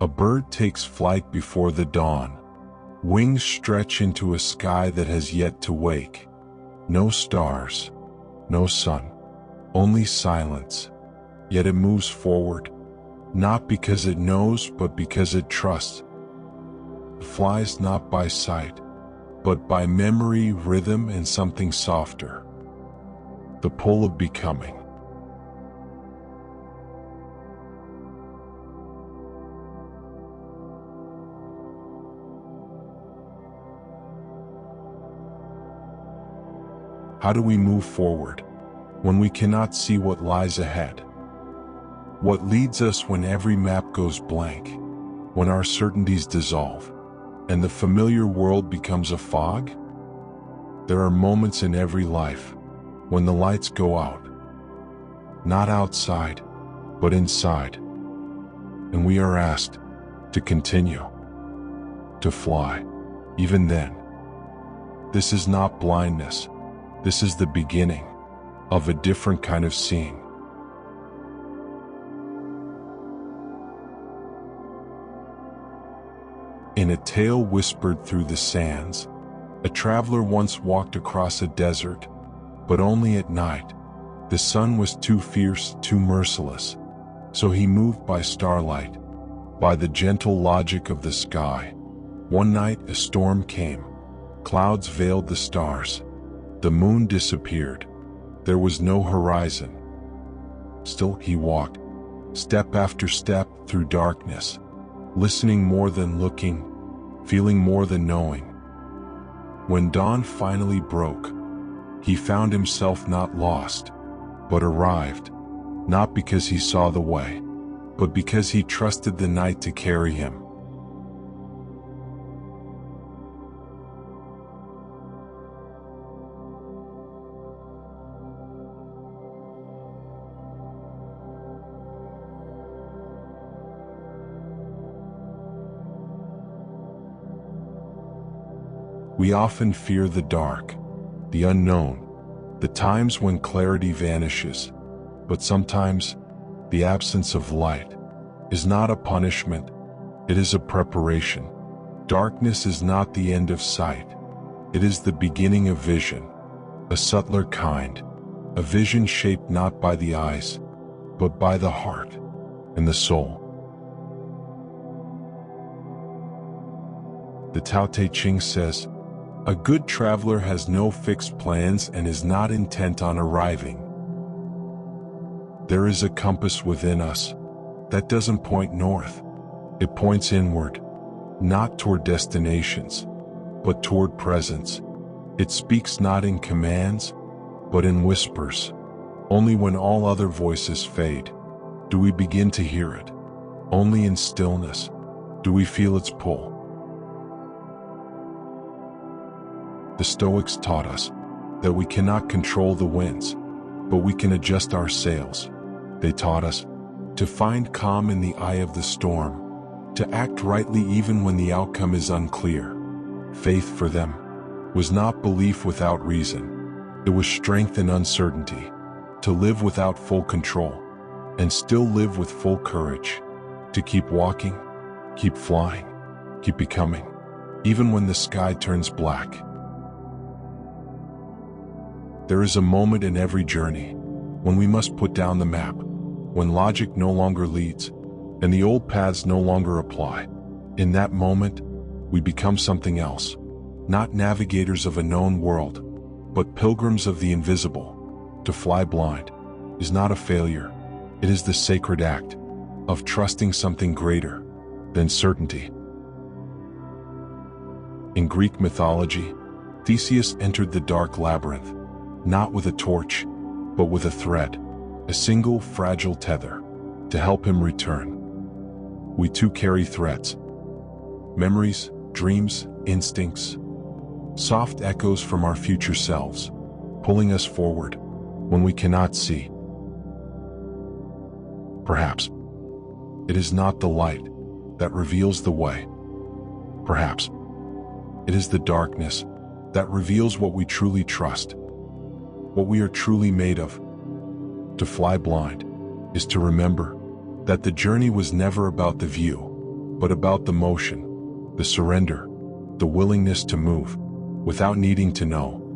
A bird takes flight before the dawn. Wings stretch into a sky that has yet to wake. No stars, no sun, only silence. Yet it moves forward, not because it knows, but because it trusts. It flies not by sight, but by memory, rhythm, and something softer. The pull of becoming. How do we move forward when we cannot see what lies ahead? What leads us when every map goes blank, when our certainties dissolve, and the familiar world becomes a fog? There are moments in every life when the lights go out, not outside, but inside, and we are asked to continue, to fly, even then. This is not blindness. This is the beginning of a different kind of seeing. In a tale whispered through the sands, a traveler once walked across a desert, but only at night. The sun was too fierce, too merciless, so he moved by starlight, by the gentle logic of the sky. One night a storm came. Clouds veiled the stars. The moon disappeared. There was no horizon. Still he walked, step after step through darkness, listening more than looking, feeling more than knowing. When dawn finally broke, he found himself not lost, but arrived, not because he saw the way, but because he trusted the night to carry him. We often fear the dark, the unknown, the times when clarity vanishes, but sometimes the absence of light is not a punishment, it is a preparation. Darkness is not the end of sight, it is the beginning of vision, a subtler kind, a vision shaped not by the eyes, but by the heart and the soul. The Tao Te Ching says, "A good traveler has no fixed plans and is not intent on arriving." There is a compass within us that doesn't point north. It points inward, not toward destinations, but toward presence. It speaks not in commands, but in whispers. Only when all other voices fade do we begin to hear it. Only in stillness do we feel its pull. The Stoics taught us that we cannot control the winds, but we can adjust our sails. They taught us to find calm in the eye of the storm, to act rightly even when the outcome is unclear. Faith for them was not belief without reason. It was strength in uncertainty, to live without full control, and still live with full courage, to keep walking, keep flying, keep becoming, even when the sky turns black. There is a moment in every journey when we must put down the map, when logic no longer leads, and the old paths no longer apply. In that moment, we become something else, not navigators of a known world, but pilgrims of the invisible. To fly blind is not a failure, it is the sacred act of trusting something greater than certainty. In Greek mythology, Theseus entered the dark labyrinth, not with a torch, but with a thread, a single fragile tether, to help him return. We too carry threads, memories, dreams, instincts, soft echoes from our future selves, pulling us forward when we cannot see. Perhaps it is not the light that reveals the way. Perhaps it is the darkness that reveals what we truly trust, what we are truly made of. To fly blind is to remember that the journey was never about the view, but about the motion, the surrender, the willingness to move, without needing to know.